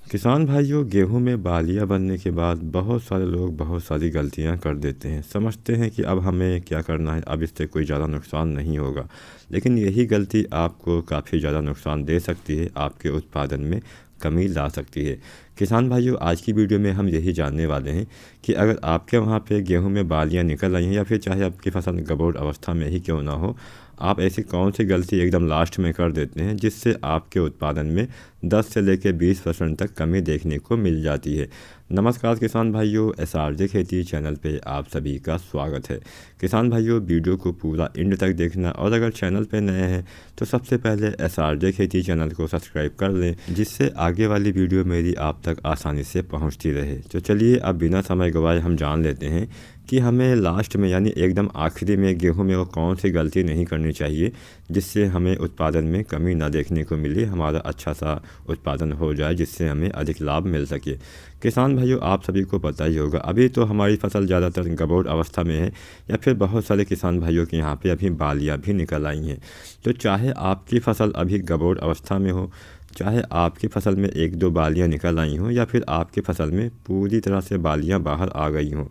किसान भाइयों, गेहूं में बालियां बनने के बाद बहुत सारे लोग बहुत सारी गलतियां कर देते हैं। समझते हैं कि अब हमें क्या करना है, अब इससे कोई ज़्यादा नुकसान नहीं होगा। लेकिन यही गलती आपको काफ़ी ज़्यादा नुकसान दे सकती है, आपके उत्पादन में कमी ला सकती है। किसान भाइयों, आज की वीडियो में हम यही जानने वाले हैं कि अगर आपके वहाँ पे गेहूं में बालियां निकल आई हैं या फिर चाहे आपकी फसल गबोड़ अवस्था में ही क्यों ना हो, आप ऐसी कौन सी गलती एकदम लास्ट में कर देते हैं जिससे आपके उत्पादन में 10 से लेकर 20% तक कमी देखने को मिल जाती है। नमस्कार किसान भाइयों, SRJ खेती चैनल पे आप सभी का स्वागत है। किसान भाइयों, वीडियो को पूरा एंड तक देखना और अगर चैनल पे नए हैं तो सबसे पहले SRJ खेती चैनल को सब्सक्राइब कर लें, जिससे आगे वाली वीडियो मेरी आप तक आसानी से पहुंचती रहे। तो चलिए अब बिना समय गवाए हम जान लेते हैं कि हमें लास्ट में यानी एकदम आखिरी में गेहूं में वो कौन सी गलती नहीं करनी चाहिए जिससे हमें उत्पादन में कमी ना देखने को मिले, हमारा अच्छा सा उत्पादन हो जाए, जिससे हमें अधिक लाभ मिल सके। किसान भाइयों, आप सभी को पता ही होगा अभी तो हमारी फसल ज़्यादातर गबोड़ अवस्था में है या फिर बहुत सारे किसान भाइयों के यहाँ पे अभी बालियाँ भी निकल आई हैं। तो चाहे आपकी फसल अभी गबोड़ अवस्था में हो, चाहे आपकी फसल में एक दो बालियाँ निकल आई हों या फिर आपकी फसल में पूरी तरह से बालियाँ बाहर आ गई हों,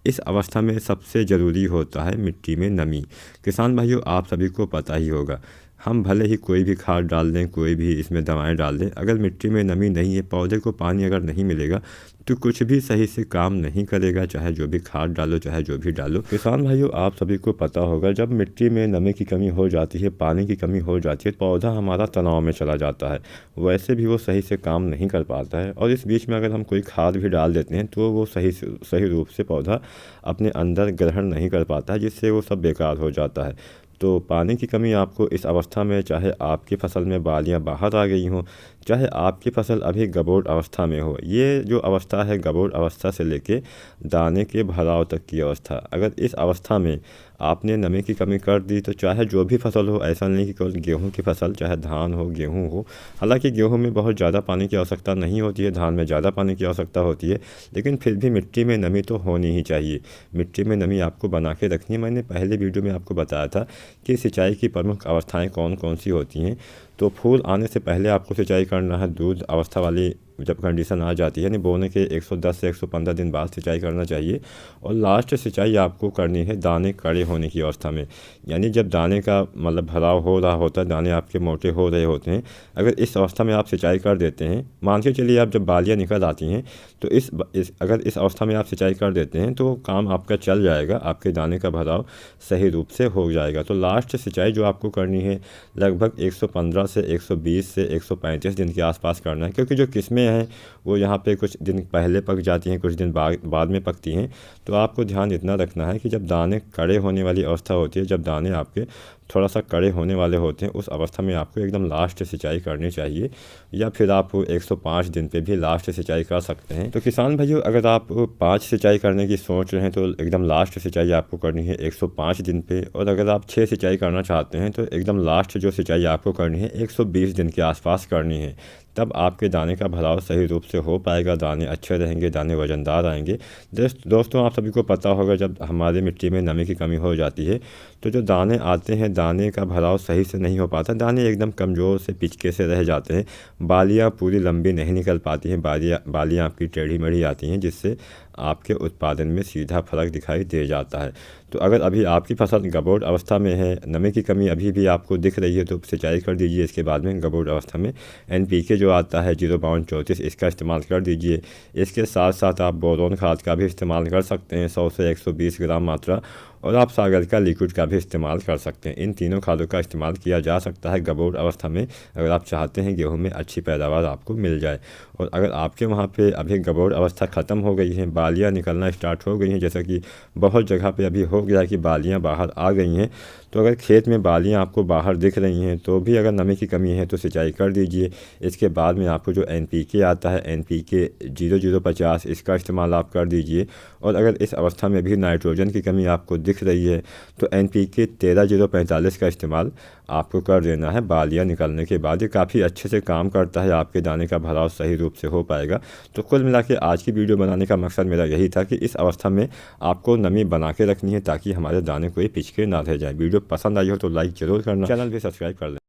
इस अवस्था में सबसे ज़रूरी होता है मिट्टी में नमी। किसान भाइयों, आप सभी को पता ही होगा हम भले ही कोई भी खाद डाल दें, कोई भी इसमें दवाएं डाल दें, अगर मिट्टी में नमी नहीं है, पौधे को पानी अगर नहीं मिलेगा तो कुछ भी सही से काम नहीं करेगा, चाहे जो भी खाद डालो, चाहे जो भी डालो। किसान भाइयों, आप सभी को पता होगा जब मिट्टी में नमी की कमी हो जाती है, पानी की कमी हो जाती है, पौधा हमारा तनाव में चला जाता है, वैसे भी वो सही से काम नहीं कर पाता है। और इस बीच में अगर हम कोई खाद भी डाल देते हैं तो वो सही रूप से पौधा अपने अंदर ग्रहण नहीं कर पाता है, जिससे वो सब बेकार हो जाता है। तो पानी की कमी आपको इस अवस्था में, चाहे आपकी फसल में बालियां बाहर आ गई हों, चाहे आपकी फसल अभी गबोड़ अवस्था में हो, ये जो अवस्था है गबोड़ अवस्था से लेके दाने के भराव तक की अवस्था, अगर इस अवस्था में आपने नमी की कमी कर दी तो चाहे जो भी फसल हो, ऐसा नहीं कि केवल गेहूं की फसल, चाहे धान हो, गेहूं हो, हालांकि गेहूं में बहुत ज़्यादा पानी की आवश्यकता नहीं होती है, धान में ज़्यादा पानी की आवश्यकता होती है, लेकिन फिर भी मिट्टी में नमी तो होनी ही चाहिए। मिट्टी में नमी आपको बना के रखनी है। मैंने पहले वीडियो में आपको बताया था कि सिंचाई की प्रमुख अवस्थाएं कौन कौन सी होती हैं। तो फूल आने से पहले आपको सिंचाई करना है, दूध अवस्था वाली जब कंडीशन आ जाती है यानी बोने के 110 से 115 दिन बाद सिंचाई करना चाहिए, और लास्ट सिंचाई आपको करनी है दाने कड़े होने की अवस्था में, यानी जब दाने का मतलब भराव हो रहा होता है, दाने आपके मोटे हो रहे होते हैं, अगर इस अवस्था में आप सिंचाई कर देते हैं, मान के चलिए आप जब बालियाँ निकल आती हैं तो अगर इस अवस्था में आप सिंचाई कर देते हैं तो काम आपका चल जाएगा, आपके दाने का भराव सही रूप से हो जाएगा। तो लास्ट सिंचाई जो आपको करनी है लगभग 115 से 120 से 135 दिन के आसपास करना है, क्योंकि जो किस्में हैं वो यहाँ पे कुछ दिन पहले पक जाती हैं, कुछ दिन बाद में पकती हैं। तो आपको ध्यान इतना रखना है कि जब दाने कड़े होने वाली अवस्था होती है, जब दाने आपके थोड़ा सा कड़े होने वाले होते हैं, उस अवस्था में आपको एकदम लास्ट सिंचाई करनी चाहिए, या फिर आप 105 दिन पे भी लास्ट सिंचाई कर सकते हैं। तो किसान भाइयों, अगर आप 5 सिंचाई करने की सोच रहे हैं तो एकदम लास्ट सिंचाई आपको करनी है 105 दिन पे, और अगर आप 6 सिंचाई करना चाहते हैं तो एकदम लास्ट जो सिंचाई आपको करनी है 120 दिन के आसपास करनी है। तब आपके दाने का भराव सही रूप से हो पाएगा, दाने अच्छे रहेंगे, दाने वजनदार आएंगे। दोस्तों, आप सभी को पता होगा जब हमारे मिट्टी में नमी की कमी हो जाती है तो जो दाने आते हैं, दाने का भराव सही से नहीं हो पाता, दाने एकदम कमज़ोर से पिचके से रह जाते हैं, बालियाँ पूरी लंबी नहीं निकल पाती हैं, बालियाँ आपकी टेढ़ी मेढ़ी आती हैं, जिससे आपके उत्पादन में सीधा फर्क दिखाई दे जाता है। तो अगर अभी आपकी फसल गबोड़ अवस्था में है, नमी की कमी अभी भी आपको दिख रही है, तो सिंचाई कर दीजिए। इसके बाद में गबोड़ अवस्था में NPK जो आता है 05234, इसका इस्तेमाल कर दीजिए। इसके साथ साथ आप बोरोन खाद का भी इस्तेमाल कर सकते हैं, 100 से 120 ग्राम मात्रा, और आप सागर का लिक्विड का भी इस्तेमाल कर सकते हैं। इन तीनों खादों का इस्तेमाल किया जा सकता है गबोड़ अवस्था में, अगर आप चाहते हैं गेहूं में अच्छी पैदावार आपको मिल जाए। और अगर आपके वहाँ पे अभी गबोड़ अवस्था ख़त्म हो गई है, बालियाँ निकलना स्टार्ट हो गई हैं, जैसा कि बहुत जगह पे अभी हो गया कि बालियाँ बाहर आ गई हैं, तो अगर खेत में बालियाँ आपको बाहर दिख रही हैं तो भी अगर नमी की कमी है तो सिंचाई कर दीजिए। इसके बाद में आपको जो NPK आता है, NPK 0050, इसका इस्तेमाल आप कर दीजिए। और अगर इस अवस्था में भी नाइट्रोजन की कमी आपको दिख रही है तो NPK 13045 का इस्तेमाल आपको कर देना है बालियाँ निकलने के बाद। ये काफ़ी अच्छे से काम करता है, आपके दाने का भराव सही रूप से हो पाएगा। तो कुल मिला के आज की वीडियो बनाने का मकसद मेरा यही था कि इस अवस्था में आपको नमी बना के रखनी है ताकि हमारे दाने कोई पिचके ना रह जाए। वीडियो पसंद आई हो तो लाइक ज़रूर करना, चैनल भी सब्सक्राइब कर लें।